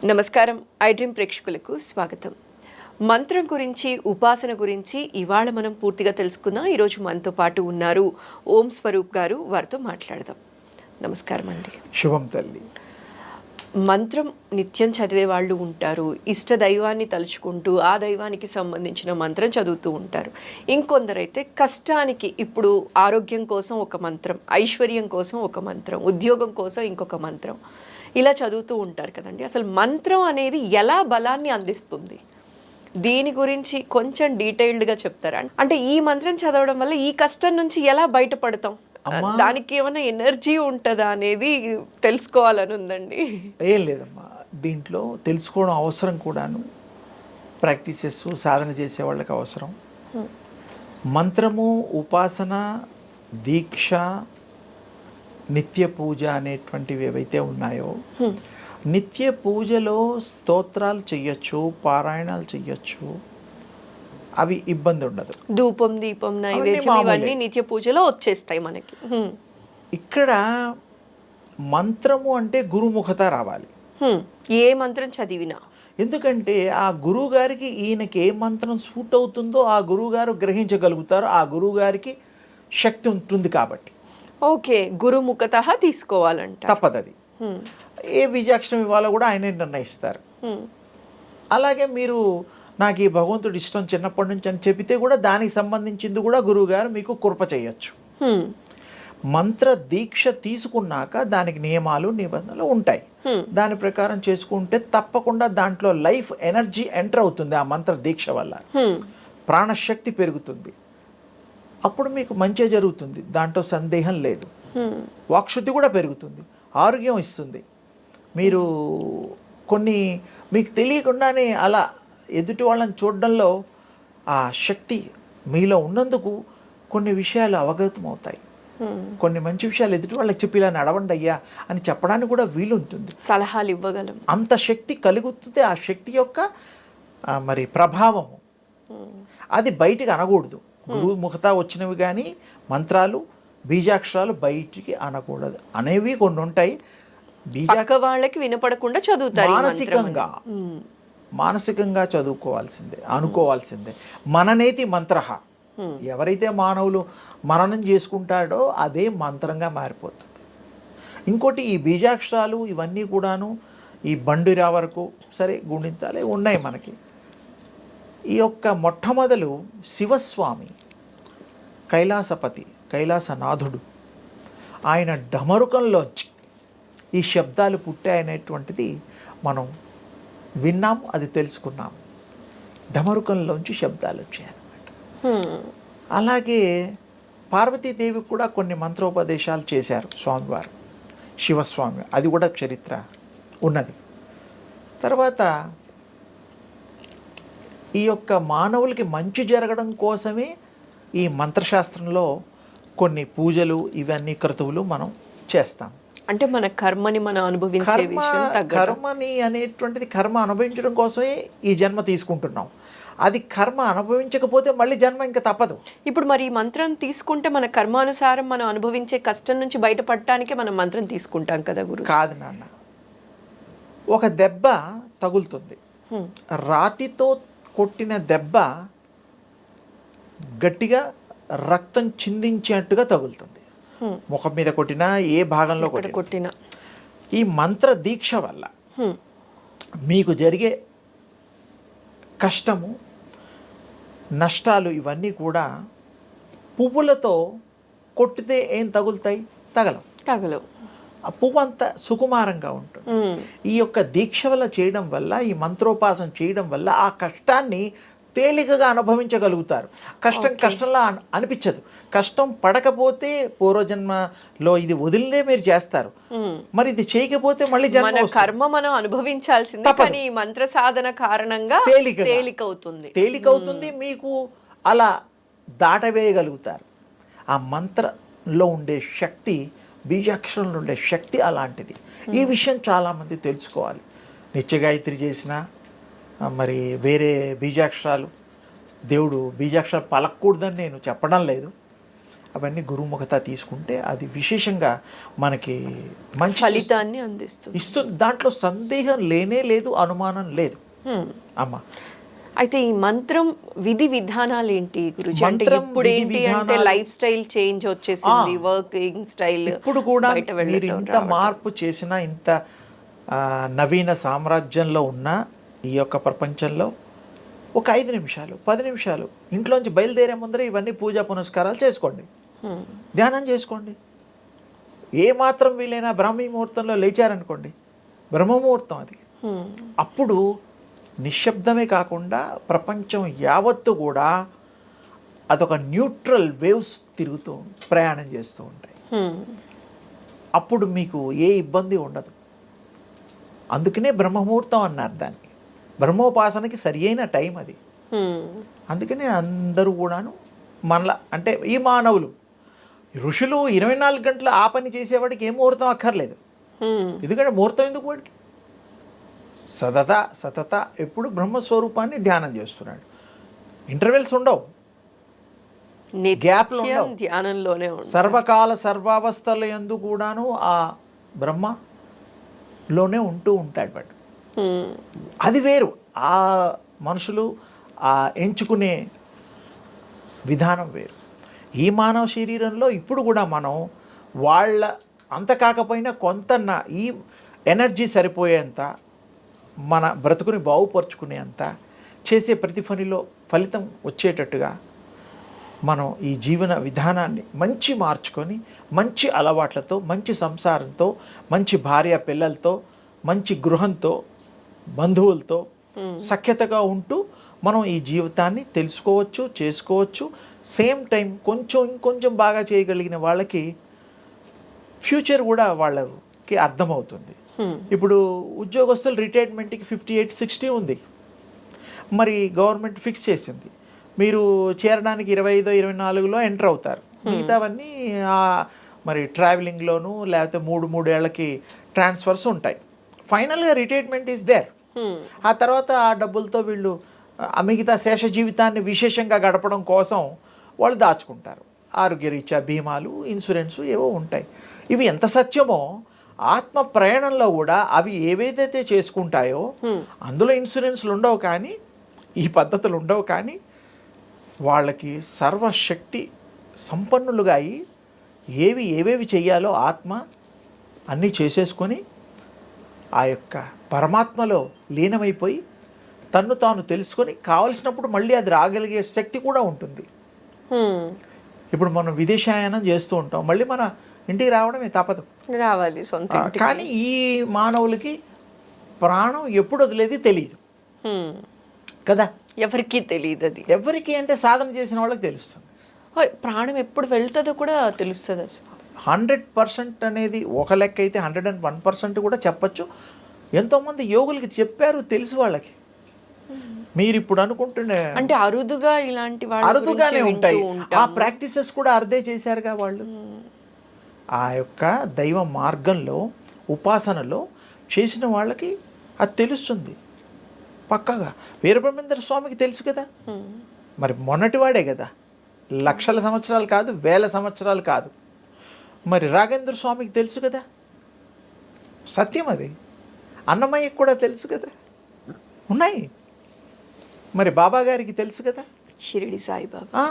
నమస్కారం. I dream ప్రేక్షకులకు స్వాగతం. మంత్రం గురించి, ఉపాసన గురించి ఇవాళ మనం పూర్తిగా తెలుసుకుందాం. ఈరోజు మనతో పాటు ఉన్నారు ఓం స్వరూప్ గారు. వారితో మాట్లాడదాం. నమస్కారం అండి. శుభం తల్లి. మంత్రం నిత్యం చదివే వాళ్ళు ఉంటారు. ఇష్ట దైవాన్ని తలుచుకుంటూ ఆ దైవానికి సంబంధించిన మంత్రం చదువుతూ ఉంటారు. ఇంకొందరైతే కష్టానికి, ఇప్పుడు ఆరోగ్యం కోసం ఒక మంత్రం, ఐశ్వర్యం కోసం ఒక మంత్రం, ఉద్యోగం కోసం ఇంకొక మంత్రం, ఇలా చదువుతూ ఉంటారు కదండి. అసలు మంత్రం అనేది ఎలా బలాన్ని అందిస్తుంది? దీని గురించి కొంచెం డీటెయిల్డ్గా చెప్తారా? అంటే ఈ మంత్రం చదవడం వల్ల ఈ కష్టం నుంచి ఎలా బయటపడతాం, దానికి ఏమైనా ఎనర్జీ ఉంటుందా అనేది తెలుసుకోవాలని ఉందండి. ఏం లేదమ్మా, దీంట్లో తెలుసుకోవడం అవసరం కూడాను. ప్రాక్టీసెస్ సాధన చేసే వాళ్ళకి అవసరం. మంత్రము, ఉపాసన, దీక్ష, నిత్య పూజ అనేటువంటివి ఏవైతే ఉన్నాయో, నిత్య పూజలో స్తోత్రాలు చెయ్యొచ్చు, పారాయణాలు చెయ్యొచ్చు, అవి ఇబ్బంది ఉండదు. ధూపం, దీపం, నైవేద్యం ఇవన్నీ నిత్య పూజలో వచ్చేస్తాయి మనకి. ఇక్కడ మంత్రము అంటే గురుముఖత రావాలి. ఏ మంత్రం చదివినా, ఎందుకంటే ఆ గురువు గారికి ఈయనకి ఏ మంత్రం సూట్ అవుతుందో ఆ గురువు గారు గ్రహించగలుగుతారు. ఆ గురువు గారికి శక్తి ఉంటుంది కాబట్టి. ఓకే, గురుముఖత తీసుకోవాలంట, తప్పదది. ఏ బీజాక్షరం ఇవ్వాలో కూడా ఆయనే నిర్ణయిస్తారు. అలాగే మీరు నాకు ఈ భగవంతుడు ఇష్టం చిన్నప్పటి నుంచి అని చెబితే కూడా దానికి సంబంధించింది కూడా గురువు గారు మీకు కృప చేయొచ్చు. మంత్ర దీక్ష తీసుకున్నాక దానికి నియమాలు, నిబంధనలు ఉంటాయి. దాని ప్రకారం చేసుకుంటే తప్పకుండా దాంట్లో లైఫ్ ఎనర్జీ ఎంటర్ అవుతుంది. ఆ మంత్ర దీక్ష వల్ల ప్రాణశక్తి పెరుగుతుంది. అప్పుడు మీకు మంచి జరుగుతుంది, దాంట్లో సందేహం లేదు. వాక్శుద్ధి కూడా పెరుగుతుంది, ఆరోగ్యం ఇస్తుంది. మీరు కొన్ని మీకు తెలియకుండానే అలా ఎదుటి వాళ్ళని చూడడంలో ఆ శక్తి మీలో ఉన్నందుకు కొన్ని విషయాలు అవగతం అవుతాయి. కొన్ని మంచి విషయాలు ఎదుటి వాళ్ళకి చెప్పి ఇలా నడవండి అయ్యా అని చెప్పడానికి కూడా వీలుంటుంది, సలహాలు ఇవ్వగలం. అంత శక్తి కలుగుతుంది. ఆ శక్తి యొక్క మరి ప్రభావము అది బయటికి అనకూడదు. గురువు ముఖత వచ్చినవి కానీ మంత్రాలు, బీజాక్షరాలు బయటికి అనకూడదు. అనేవి కొన్ని ఉంటాయి. వాళ్ళకి వినపడకుండా చదువుతారు. మానసికంగా చదువుకోవాల్సిందే, అనుకోవాల్సిందే. మననేతి మంత్ర. ఎవరైతే మానవులు మననం చేసుకుంటాడో అదే మంత్రంగా మారిపోతుంది. ఇంకోటి ఈ బీజాక్షరాలు ఇవన్నీ కూడాను ఈ బండిరా వరకు సరే గుణింతాలే ఉన్నాయి మనకి. ఈ యొక్క మొట్టమొదలు శివస్వామి, కైలాసపతి, కైలాసనాథుడు, ఆయన డమరుకంలోంచి ఈ శబ్దాలు పుట్టాయనేటువంటిది మనం విన్నాము, అది తెలుసుకున్నాము. డమరుకంలోంచి శబ్దాలు వచ్చాయన్నమాట. అలాగే పార్వతీదేవి కూడా కొన్ని మంత్రోపదేశాలు చేశారు స్వామివారు, శివస్వామి. అది కూడా చరిత్ర ఉన్నది. తర్వాత ఈ యొక్క మానవులకి మంచి జరగడం కోసమే ఈ మంత్రశాస్త్రంలో కొన్ని పూజలు, ఇవన్నీ క్రతువులు మనం చేస్తాం. అంటే మన కర్మని మనం అనుభవించే విషయం, కర్మని అనేటువంటిది కర్మ అనుభవించడం కోసమే ఈ జన్మ తీసుకుంటున్నాం. అది కర్మ అనుభవించకపోతే మళ్ళీ జన్మ ఇంకా తప్పదు. ఇప్పుడు మరి ఈ మంత్రం తీసుకుంటే మన కర్మానుసారం మనం అనుభవించే కష్టం నుంచి బయటపడటానికే మనం మంత్రం తీసుకుంటాం కదా గురు? కాదు నాన్న, ఒక దెబ్బ తగులుతుంది. రాతితో కొట్టిన దెబ్బ గట్టిగా రక్తం చిందించేట్టుగా తగులుతుంది. ముఖం మీద కొట్టినా, ఏ భాగంలో కొట్టినా. ఈ మంత్ర దీక్ష వల్ల మీకు జరిగే కష్టము, నష్టాలు ఇవన్నీ కూడా పువ్వులతో కొట్టితే ఏం తగులుతాయి? తగలవు. ఆ పువ్వు అంత సుకుమారంగా ఉంటుంది. ఈ యొక్క దీక్ష వల్ల చేయడం వల్ల, ఈ మంత్రోపాసన చేయడం వల్ల ఆ కష్టాన్ని తేలికగా అనుభవించగలుగుతారు. కష్టంలా అనిపించదు. కష్టం పడకపోతే పూర్వజన్మలో ఇది వదిలినే మీరు చేస్తారు. మరి ఇది చేయకపోతే మళ్ళీ జన్మ కర్మ మనం అనుభవించాల్సింది, కానీ మంత్ర సాధన కారణంగా తేలికవుతుంది. మీకు అలా దాటవేయగలుగుతారు. ఆ మంత్రంలో ఉండే శక్తి, బీజాక్షరంలో ఉండే శక్తి అలాంటిది. ఈ విషయం చాలామంది తెలుసుకోవాలి. నిత్యగాయత్రి చేసినా, మరి వేరే బీజాక్షరాలు, దేవుడు బీజాక్షరాలు పలకూడదని నేను చెప్పడం లేదు. అవన్నీ గురుముఖత తీసుకుంటే అది విశేషంగా మనకి మంచి ఫలితాన్ని అందిస్తుంది. ఇస్తుంది. దాంట్లో సందేహం లేనే లేదు, అనుమానం లేదు అమ్మ. అయితే ఈ మంత్రం విధి విధానాలు ఏంటి గురుజీ? అంటే మంత్రం ఇప్పుడు విధి ఏంటి అంటే విధానాలు- లైఫ్ స్టైల్ చేంజ్ వచ్చేసింది, వర్కింగ్ స్టైల్ ఇప్పుడు కూడా బయట మీరు వెళ్ళటం, ఇంత రావటం. మార్పు చేసినా, ఇంత నవీన సామ్రాజ్యంలో ఉన్న ఈ యొక్క ప్రపంచంలో ఒక 5 నిమిషాలు 10 నిమిషాలు ఇంట్లోంచి బయలుదేరే ముందర ఇవన్నీ పూజా పునస్కారాలు చేసుకోండి, ధ్యానం చేసుకోండి. ఏ మాత్రం వీలైనా బ్రాహ్మీ ముహూర్తంలో లేచారనుకోండి, బ్రహ్మముహూర్తం అది, అప్పుడు నిశ్శబ్దమే కాకుండా ప్రపంచం యావత్తు కూడా అదొక న్యూట్రల్ వేవ్స్ తిరుగుతూ ప్రయాణం చేస్తూ ఉంటాయి. అప్పుడు మీకు ఏ ఇబ్బంది ఉండదు. అందుకనే బ్రహ్మముహూర్తం అన్నారు దాన్ని. బ్రహ్మోపాసనకి సరి అయిన టైం అది. అందుకనే అందరూ కూడాను మనలా అంటే ఈ మానవులు, ఋషులు 24 గంటలు ఆ పని చేసేవాడికి ఏ ముహూర్తం అక్కర్లేదు. ఎందుకంటే ముహూర్తం ఎందుకు వాడికి? సతత ఎప్పుడు బ్రహ్మస్వరూపాన్ని ధ్యానం చేస్తున్నాడు. ఇంటర్వెల్స్ ఉండవు, గ్యాప్లు ఉండవు. ధ్యానంలోనే ఉంటుంది. సర్వకాల సర్వావస్థల యందు కూడాను ఆ బ్రహ్మలోనే ఉంటూ ఉంటాడు వాడు. అది వేరు. ఆ మనుషులు ఆ ఎంచుకునే విధానం వేరు. ఈ మానవ శరీరంలో ఇప్పుడు కూడా మనం వాళ్ళ అంత కాకపోయినా కొంత ఈ ఎనర్జీ సరిపోయేంత, మన బ్రతుకుని బాగుపరుచుకునేంత చేసే ప్రతి పనిలో ఫలితం వచ్చేటట్టుగా మనం ఈ జీవన విధానాన్ని మంచి మార్చుకొని, మంచి అలవాట్లతో, మంచి సంసారంతో, మంచి భార్య పిల్లలతో, మంచి గృహంతో, బంధువులతో సఖ్యతగా ఉంటూ మనం ఈ జీవితాన్ని తెలుసుకోవచ్చు, చేసుకోవచ్చు. సేమ్ టైం ఇంకొంచెం బాగా చేయగలిగిన వాళ్ళకి ఫ్యూచర్ కూడా వాళ్ళకి అర్థమవుతుంది. ఇప్పుడు ఉద్యోగస్తులు రిటైర్మెంట్కి 58-60 ఉంది. మరి గవర్నమెంట్ ఫిక్స్ చేసింది, మీరు చేరడానికి 25-24లో ఎంటర్ అవుతారు. మిగతావన్నీ మరి ట్రావెలింగ్లోను లేకపోతే 3 ఏళ్ళకి ట్రాన్స్ఫర్స్ ఉంటాయి. ఫైనల్గా రిటైర్మెంట్ ఈజ్ దేర్. ఆ తర్వాత ఆ డబ్బులతో వీళ్ళు ఆ మిగతా శేష జీవితాన్ని విశేషంగా గడపడం కోసం వాళ్ళు దాచుకుంటారు. ఆరోగ్యరీత్యా బీమాలు, ఇన్సూరెన్స్ ఏవో ఉంటాయి. ఇవి ఎంత సత్యమో ఆత్మ ప్రయాణంలో కూడా అవి ఏవైతే చేసుకుంటాయో అందులో ఇన్సూరెన్స్లు ఉండవు, కానీ ఈ పద్ధతులు ఉండవు. కానీ వాళ్ళకి సర్వశక్తి సంపన్నులుగా అయి ఏవేవి చెయ్యాలో ఆత్మ అన్నీ చేసేసుకొని ఆ యొక్క పరమాత్మలో లీనమైపోయి తన్ను తాను తెలుసుకొని కావలసినప్పుడు మళ్ళీ అది రాగలిగే శక్తి కూడా ఉంటుంది. ఇప్పుడు మనం విదేశాయనం చేస్తూ ఉంటాం, మళ్ళీ మన ఇంటికి రావడమే తప్పదు, రావాలి సొంత ఇంటికి. కానీ ఈ మానవులకి ప్రాణం ఎప్పుడు వదిలేది తెలియదు కదా. ఎవరికి తెలియదు అది. ఎవరికి అంటే సాధన చేసిన వాళ్ళకి తెలుస్తుంది. ప్రాణం ఎప్పుడు వెళ్తుందో కూడా తెలుస్తుంది అసలు. 100% అనేది ఒక లెక్క అయితే 101% కూడా చెప్పచ్చు. ఎంతోమంది యోగులకి చెప్పారు, తెలుసు వాళ్ళకి. మీరు ఇప్పుడు అనుకుంటున్న అంటే అరుదుగా ఇలాంటి అరుదుగానే ఉంటాయి. ఆ ప్రాక్టీసెస్ కూడా అర్థే చేశారుగా వాళ్ళు. ఆ యొక్క దైవ మార్గంలో ఉపాసనలో చేసిన వాళ్ళకి అది తెలుస్తుంది పక్కగా. వీరబ్రహ్మేంద్ర స్వామికి తెలుసు కదా, మరి మొన్నటివాడే కదా, లక్షల సంవత్సరాలు కాదు, వేల సంవత్సరాలు కాదు. మరి రాఘవేంద్ర స్వామికి తెలుసు కదా, సత్యం అది. అన్నమయ్యకి కూడా తెలుసు కదా, ఉన్నాయి. మరి బాబా గారికి తెలుసు కదా, షిరిడి సాయిబాబా.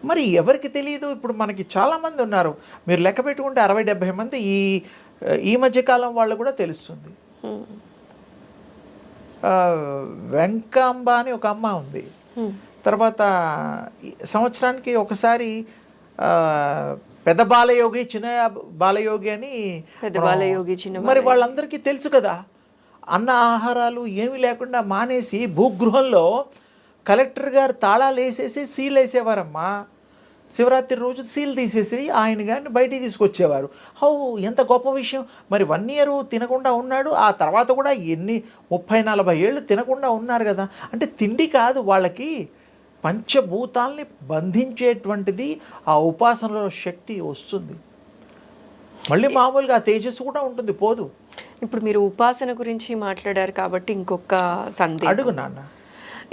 మరి ఎవరికి తెలియదు? ఇప్పుడు మనకి చాలామంది ఉన్నారు, మీరు లెక్క పెట్టుకుంటే 60-70 మంది ఈ మధ్యకాలం వాళ్ళు కూడా తెలుస్తుంది. వెంకాంబ అని ఒక అమ్మ ఉంది. తర్వాత సంవత్సరానికి ఒకసారి పెద్ద బాలయోగి, చిన్న బాలయోగి అని, మరి వాళ్ళందరికీ తెలుసు కదా. అన్న ఆహారాలు ఏమీ లేకుండా మానేసి భూగృహంలో కలెక్టర్ గారు తాళాలు వేసేసి సీల్ వేసేవారమ్మా. శివరాత్రి రోజు సీల్ తీసేసి ఆయన గారిని బయటికి తీసుకొచ్చేవారు. ఎంత గొప్ప విషయం. మరి 1 year తినకుండా ఉన్నాడు, ఆ తర్వాత కూడా 30-40 ఏళ్ళు తినకుండా ఉన్నారు కదా. అంటే తిండి కాదు వాళ్ళకి, పంచభూతాల్ని బంధించేటువంటిది ఆ ఉపాసనలో శక్తి వస్తుంది. మళ్ళీ మామూలుగా ఆ తేజస్సు కూడా ఉంటుంది, పోదు. ఇప్పుడు మీరు ఉపాసన గురించి మాట్లాడారు కాబట్టి ఇంకొక సందేహం అడుగు నాన్న.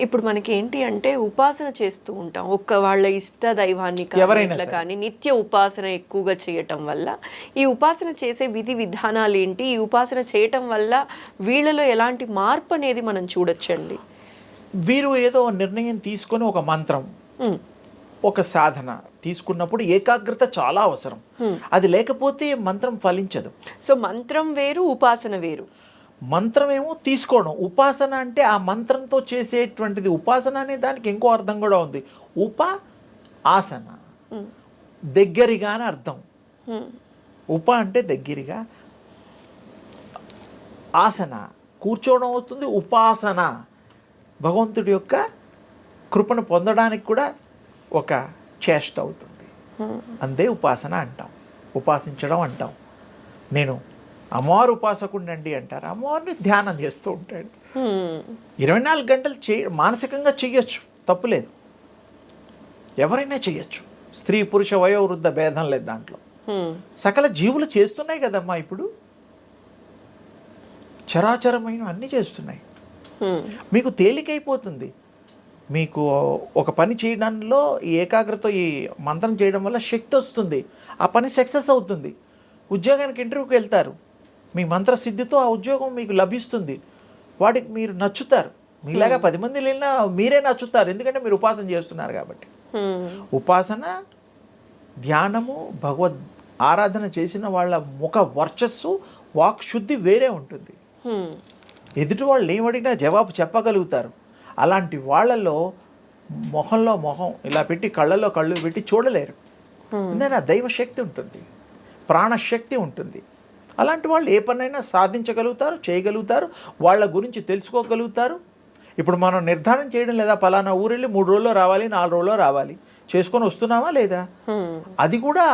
ఇప్పుడు మనకి ఏంటి అంటే ఉపాసన చేస్తూ ఉంటాం, ఒక్క వాళ్ళ ఇష్ట దైవాన్ని ఎవరైనా కానీ సరే. కానీ నిత్య ఉపాసన ఎక్కువగా చేయటం వల్ల ఈ ఉపాసన చేసే విధి విధానాలు ఏంటి, ఈ ఉపాసన చేయటం వల్ల వీళ్ళలో ఎలాంటి మార్పు అనేది మనం చూడొచ్చండి? వీరు ఏదో నిర్ణయం తీసుకొని ఒక మంత్రం, ఉమ్, ఒక సాధన తీసుకున్నప్పుడు ఏకాగ్రత చాలా అవసరం. అది లేకపోతే మంత్రం ఫలించదు. సో మంత్రం వేరు, ఉపాసన వేరు. మంత్రం ఏమో తీసుకోవడం, ఉపాసన అంటే ఆ మంత్రంతో చేసేటువంటిది. ఉపాసన అనే దానికి ఇంకో అర్థం కూడా ఉంది. ఆసన, దగ్గరగా అని అర్థం. అంటే దగ్గరగా, ఆసన కూర్చోవడం అవుతుంది. ఉపాసన భగవంతుడి యొక్క కృపను పొందడానికి కూడా ఒక చేష్ట అవుతుంది. అంతే ఉపాసన అంటాం, ఉపాసించడం అంటాం. నేను అమ్మవారు ఉపాసకుండండి అంటారు. అమ్మవారిని ధ్యానం చేస్తూ ఉంటాడు. 24 గంటలు మానసికంగా చెయ్యొచ్చు, తప్పులేదు. ఎవరైనా చెయ్యొచ్చు. స్త్రీ పురుష వయోవృద్ధ భేదం లేదు దాంట్లో. సకల జీవులు చేస్తున్నాయి కదమ్మా. ఇప్పుడు చరాచరమైన అన్నీ చేస్తున్నాయి. మీకు తేలికైపోతుంది. మీకు ఒక పని చేయడంలో ఈ ఏకాగ్రత, ఈ మంత్రం చేయడం వల్ల శక్తి వస్తుంది. ఆ పని సక్సెస్ అవుతుంది. ఉద్యోగానికి ఇంటర్వ్యూకి వెళ్తారు, మీ మంత్రసిద్ధితో ఆ ఉద్యోగం మీకు లభిస్తుంది. వాడికి మీరు నచ్చుతారు. మీలాగా 10 మంది వెళ్ళినా మీరే నచ్చుతారు, ఎందుకంటే మీరు ఉపాసన చేస్తున్నారు కాబట్టి. ఉపాసన, ధ్యానము, భగవద్ ఆరాధన చేసిన వాళ్ళ ముఖ వర్చస్సు, వాక్ శుద్ధి వేరే ఉంటుంది. ఎదుటి వాళ్ళు ఏమడిగినా జవాబు చెప్పగలుగుతారు. అలాంటి వాళ్ళలో మొహంలో మొహం ఇలా పెట్టి, కళ్ళల్లో కళ్ళు పెట్టి చూడలేరు. ఎందుకంటే దైవశక్తి ఉంటుంది, ప్రాణశక్తి ఉంటుంది. అలాంటి వాళ్ళు ఏ పనైనా సాధించగలుగుతారు, చేయగలుగుతారు, వాళ్ళ గురించి తెలుసుకోగలుగుతారు. ఇప్పుడు మనం నిర్ధారణ చేయడం లేదా, పలానా ఊరెళ్ళి 3 రోజుల్లో రావాలి, 4 రోజుల్లో రావాలి, చేసుకొని వస్తున్నామా లేదా? అది కూడా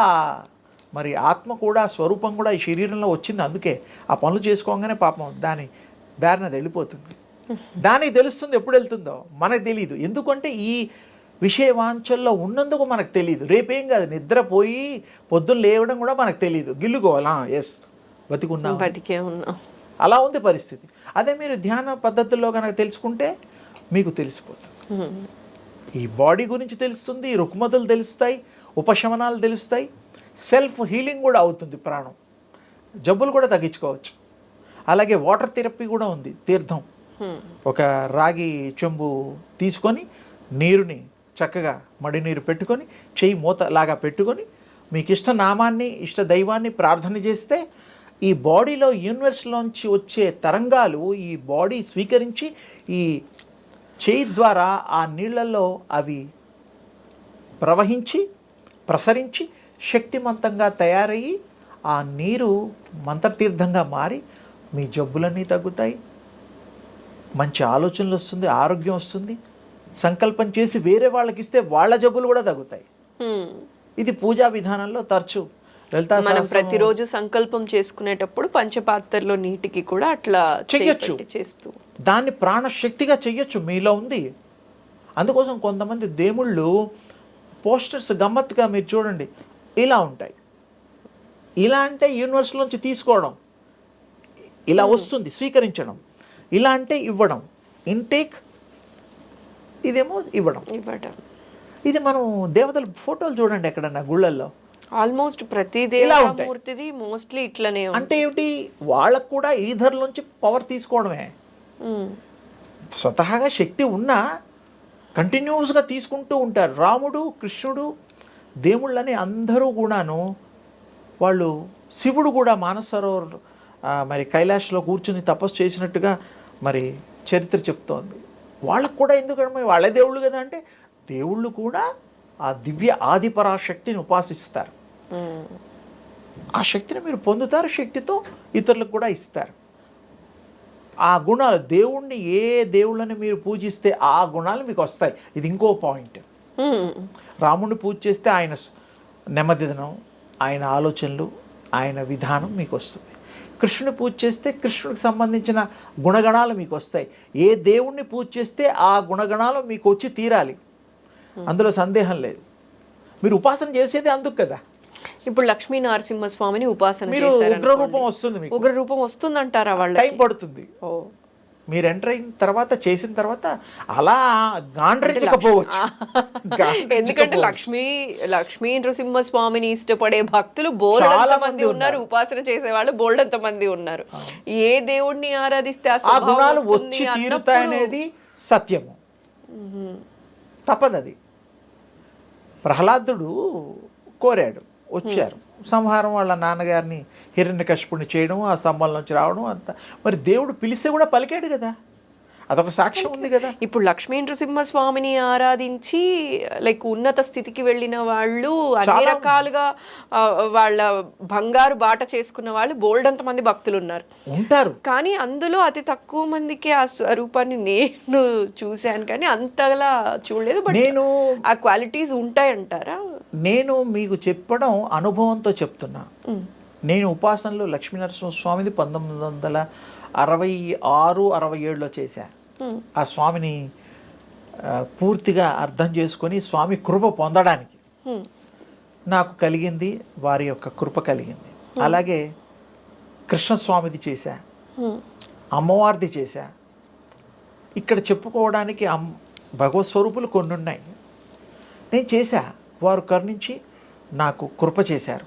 మరి ఆత్మ కూడా, స్వరూపం కూడా ఈ శరీరంలో వచ్చింది. అందుకే ఆ పనులు చేసుకోగానే పాపం దాని దారిన వెళ్ళిపోతుంది. దానికి తెలుస్తుంది, ఎప్పుడు వెళ్తుందో మనకు తెలియదు. ఎందుకంటే ఈ విషయవాంఛల్లో ఉన్నందుకు మనకు తెలియదు. రేపేం కాదు, నిద్రపోయి పొద్దున్న లేవడం కూడా మనకు తెలియదు. గిల్లుకోవాలా, ఎస్ బతికే ఉన్నాం, అలా ఉంది పరిస్థితి. అదే మీరు ధ్యాన పద్ధతుల్లో కనుక తెలుసుకుంటే మీకు తెలిసిపోతుంది. ఈ బాడీ గురించి తెలుస్తుంది, రుగ్మతలు తెలుస్తాయి, ఉపశమనాలు తెలుస్తాయి, సెల్ఫ్ హీలింగ్ కూడా అవుతుంది. ప్రాణం జబ్బులు కూడా తగ్గించుకోవచ్చు. అలాగే వాటర్ థెరపీ కూడా ఉంది. తీర్థం, ఒక రాగి చెంబు తీసుకొని నీరుని చక్కగా మడి నీరు పెట్టుకొని, చెయ్యి మూత లాగా పెట్టుకొని, మీకు ఇష్ట నామాన్ని, ఇష్ట దైవాన్ని ప్రార్థన చేస్తే ఈ బాడీలో యూనివర్స్లోంచి వచ్చే తరంగాలు ఈ బాడీ స్వీకరించి ఈ చేయి ద్వారా ఆ నీళ్ళల్లో అవి ప్రవహించి, ప్రసరించి, శక్తివంతంగా తయారయ్యి ఆ నీరు మంత్రతీర్థంగా మారి మీ జబ్బులన్నీ తగ్గుతాయి, మంచి ఆలోచనలు వస్తుంది, ఆరోగ్యం వస్తుంది. సంకల్పం చేసి వేరే వాళ్ళకి ఇస్తే వాళ్ళ జబ్బులు కూడా తగ్గుతాయి. ఇది పూజా విధానంలో తరచు లలితా మనం ప్రతిరోజు సంకల్పం చేసుకునేటప్పుడు పంచపాత్రలో నీటికి కూడా అట్లా చెయ్యొచ్చు. చేస్తూ దాన్ని ప్రాణశక్తిగా చెయ్యొచ్చు, మీలో ఉంది. అందుకోసం కొంతమంది దేవుళ్ళు పోస్టర్స్ గమ్మత్తుగా మీరు చూడండి ఇలా ఉంటాయి. ఇలా అంటే యూనివర్స్లోంచి తీసుకోవడం, ఇలా వస్తుంది స్వీకరించడం. ఇలా అంటే ఇవ్వడం, ఇంటేక్, ఇదేమో ఇవ్వడం. ఇది మనం దేవతల ఫోటోలు చూడండి ఎక్కడన్నా గుళ్ళల్లో, ఆల్మోస్ట్ ప్రతి దేవతామూర్తిది మోస్ట్లీ ఇట్లనే. అంటే ఏమిటి, వాళ్ళకు కూడా ఈధర్లోంచి పవర్ తీసుకోవడమే. స్వతహాగా శక్తి ఉన్నా కంటిన్యూస్గా తీసుకుంటూ ఉంటారు. రాముడు, కృష్ణుడు, దేవుళ్ళని అందరూ కూడాను, వాళ్ళు శివుడు కూడా మానసరోవర్ మరి కైలాష్లో కూర్చుని తపస్సు చేసినట్టుగా మరి చరిత్ర చెప్తోంది. వాళ్ళకు కూడా ఎందుకంటే వాళ్ళే దేవుళ్ళు కదా, అంటే దేవుళ్ళు కూడా ఆ దివ్య ఆదిపరాశక్తిని ఉపాసిస్తారు. ఆ శక్తిని మీరు పొందుతారు, శక్తితో ఇతరులకు కూడా ఇస్తారు. ఆ గుణాలు, దేవుణ్ణి ఏ దేవుళ్ళని మీరు పూజిస్తే ఆ గుణాలు మీకు వస్తాయి. ఇది ఇంకో పాయింట్. రాముడిని పూజ చేస్తే ఆయన నెమ్మదిదనం, ఆయన ఆలోచనలు, ఆయన విధానం మీకు వస్తుంది. కృష్ణుని పూజ చేస్తే కృష్ణుడికి సంబంధించిన గుణగణాలు మీకు వస్తాయి. ఏ దేవుణ్ణి పూజ చేస్తే ఆ గుణగణాలు మీకు వచ్చి తీరాలి, అందులో సందేహం లేదు. మీరు ఉపాసన చేసేది అందుకు కదా. ఇప్పుడు లక్ష్మీ నరసింహస్వామిని ఉపాసన మీరు ఉగ్ర రూపం వస్తుంది, మీకు ఉగ్ర రూపం వస్తుందంటారా? వాళ్ళ టైం పడుతుంది. మీరు ఎంటర్ అయిన తర్వాత చేసిన తర్వాత అలా గాండ్రించకపోవచ్చు. ఎందుకంటే లక్ష్మీ నృసింహస్వామిని ఇష్టపడే భక్తులు బోల్డంత మంది ఉన్నారు, ఉపాసన చేసేవాళ్ళు బోల్డంత మంది ఉన్నారు. ఏ దేవుడిని ఆరాధిస్తే ఆ గుణాలు వచ్చి తీరుతాయనేది సత్యము, తప్పదది. ప్రహ్లాదుడు కోరాడు, వచ్చారు, సంహారం వాళ్ళ నాన్నగారిని హిరణ్యకశిపుణ్ణి చేయడం, ఆ స్తంభం నుంచి రావడం అంతా. మరి దేవుడు పిలిస్తే కూడా పలికాడు కదా, అదొక సాక్ష్యం ఉంది కదా. ఇప్పుడు లక్ష్మీ నృసింహస్వామిని ఆరాధించి లైక్ ఉన్నత స్థితికి వెళ్ళిన వాళ్ళు అన్ని రకాలుగా వాళ్ళ బంగారు బాట చేసుకున్న వాళ్ళు బోల్డంత మంది భక్తులు ఉంటారు. కానీ అందులో అతి తక్కువ మందికి ఆ స్వరూపాన్ని నేను చూశాను, కానీ అంతలా చూడలేదు. బట్ నేను ఆ క్వాలిటీస్ ఉంటాయంటారా? నేను మీకు చెప్పడం అనుభవంతో చెప్తున్నా. నేను ఉపాసనలో లక్ష్మీనరసింహస్వామిది 1966-67లో చేశా. ఆ స్వామిని పూర్తిగా అర్థం చేసుకొని స్వామి కృప పొందడానికి నాకు కలిగింది, వారి యొక్క కృప కలిగింది. అలాగే కృష్ణస్వామిది చేశా, అమ్మవారిది చేశా. ఇక్కడ చెప్పుకోవడానికి భగవత్ స్వరూపులు కొన్ని ఉన్నాయి. నేను చేశా, వారు కరుణించి నాకు కృప చేశారు.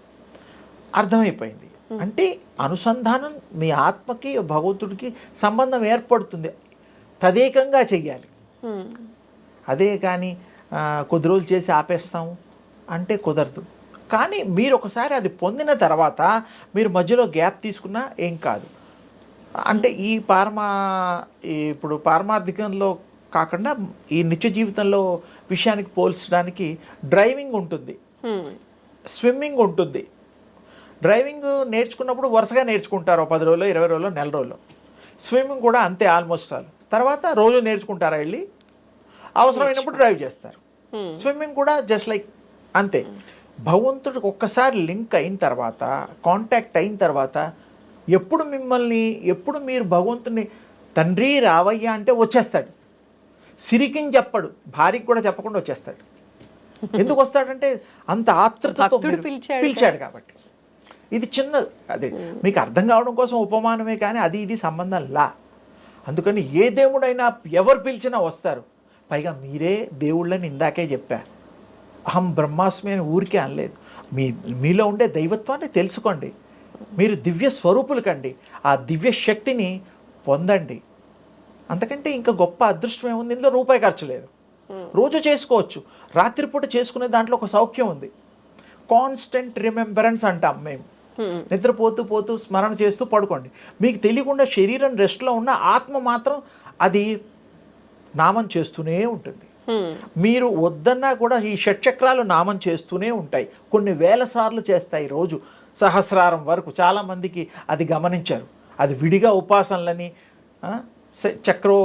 అర్థమైపోయింది. అంటే అనుసంధానం మీ ఆత్మకి భగవంతుడికి సంబంధం ఏర్పడుతుంది. తదేకంగా చెయ్యాలి. అదే కానీ కొద్ది రోజులు చేసి ఆపేస్తాము అంటే కుదరదు. కానీ మీరు ఒకసారి అది పొందిన తర్వాత మీరు మధ్యలో గ్యాప్ తీసుకున్నా ఏం కాదు. అంటే ఇప్పుడు పారమార్థికంలో కాకుండా ఈ నిత్య జీవితంలో విషయానికి పోల్చడానికి డ్రైవింగ్ ఉంటుంది, స్విమ్మింగ్ ఉంటుంది. డ్రైవింగ్ నేర్చుకున్నప్పుడు వరుసగా నేర్చుకుంటారు, 10 రోజులు, 20 రోజులు, నెల రోజులు. స్విమ్మింగ్ కూడా అంతే ఆల్మోస్ట్ ఆల్. తర్వాత రోజు నేర్చుకుంటారా, వెళ్ళి అవసరమైనప్పుడు డ్రైవ్ చేస్తారు. స్విమ్మింగ్ కూడా జస్ట్ లైక్ అంతే. భగవంతుడికి ఒక్కసారి లింక్ అయిన తర్వాత, కాంటాక్ట్ అయిన తర్వాత ఎప్పుడు మీరు భగవంతుని తండ్రి రావయ్యా అంటే వచ్చేస్తాడు. సిరికిని చెప్పడు, భార్యకి కూడా చెప్పకుండా వచ్చేస్తాడు. ఎందుకు వస్తాడంటే అంత ఆత్రుతతో పిలిచాడు కాబట్టి. ఇది చిన్న అదే మీకు అర్థం కావడం కోసం ఉపమానమే, కానీ అది ఇది సంబంధం లా. అందుకని ఏ దేవుడైనా ఎవరు పిలిచినా వస్తారు. పైగా మీరే దేవుళ్ళని ఇందాకే చెప్పా, అహం బ్రహ్మాస్మి అని ఊరికే అనలేదు. మీలో ఉండే దైవత్వాన్ని తెలుసుకోండి, మీరు దివ్య స్వరూపులు కండి, ఆ దివ్య శక్తిని పొందండి. అంతకంటే ఇంకా గొప్ప అదృష్టం ఏముంది? ఇందులో రూపాయి ఖర్చు లేదు, రోజు చేసుకోవచ్చు. రాత్రిపూట చేసుకునే దాంట్లో ఒక సౌఖ్యం ఉంది. కాన్స్టెంట్ రిమెంబరెన్స్ అంటాం మేము. నిద్రపోతూ స్మరణ చేస్తూ పడుకోండి. మీకు తెలియకుండా శరీరం రెస్ట్లో ఉన్న ఆత్మ మాత్రం అది నామం చేస్తూనే ఉంటుంది. మీరు వద్దన్నా కూడా ఈ షట్చక్రాలు నామం చేస్తూనే ఉంటాయి. కొన్ని వేల సార్లు చేస్తాయి రోజు, సహస్రారం వరకు. చాలామందికి అది గమనించారు. అది విడిగా ఉపాసనలని చక్రం,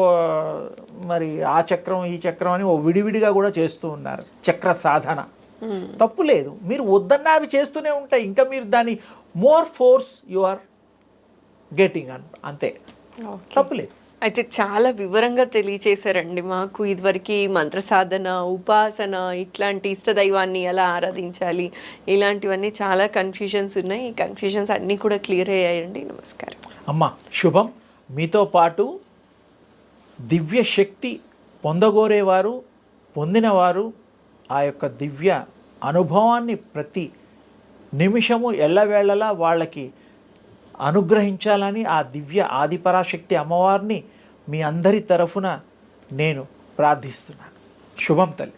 మరి ఆ చక్రం ఈ చక్రం అని విడివిడిగా కూడా చేస్తూ ఉన్నారు. చక్ర సాధన తప్పు లేదు, మీరు వద్దన్నా అవి చేస్తూనే ఉంటాయి. ఇంకా మీరు దాన్ని more force you are getting అంతే, తప్పులేదు. అయితే చాలా వివరంగా తెలియచేశారండి మాకు. ఇదివరకు మంత్ర సాధన, ఉపాసన, ఇట్లాంటి ఇష్టదైవాన్ని ఎలా ఆరాధించాలి, ఇలాంటివన్నీ చాలా కన్ఫ్యూజన్స్ ఉన్నాయి. ఈ కన్ఫ్యూజన్స్ అన్నీ కూడా క్లియర్ అయ్యాయండి. నమస్కారం అమ్మ. శుభం. మీతో పాటు దివ్య శక్తి పొందగోరేవారు, పొందినవారు ఆ యొక్క దివ్య అనుభవాన్ని ప్రతి నిమిషము ఎల్లవేళలా వాళ్ళకి అనుగ్రహించాలని ఆ దివ్య ఆదిపరాశక్తి అమ్మవారిని మీ అందరి తరఫున నేను ప్రార్థిస్తున్నాను. శుభం తల్లి.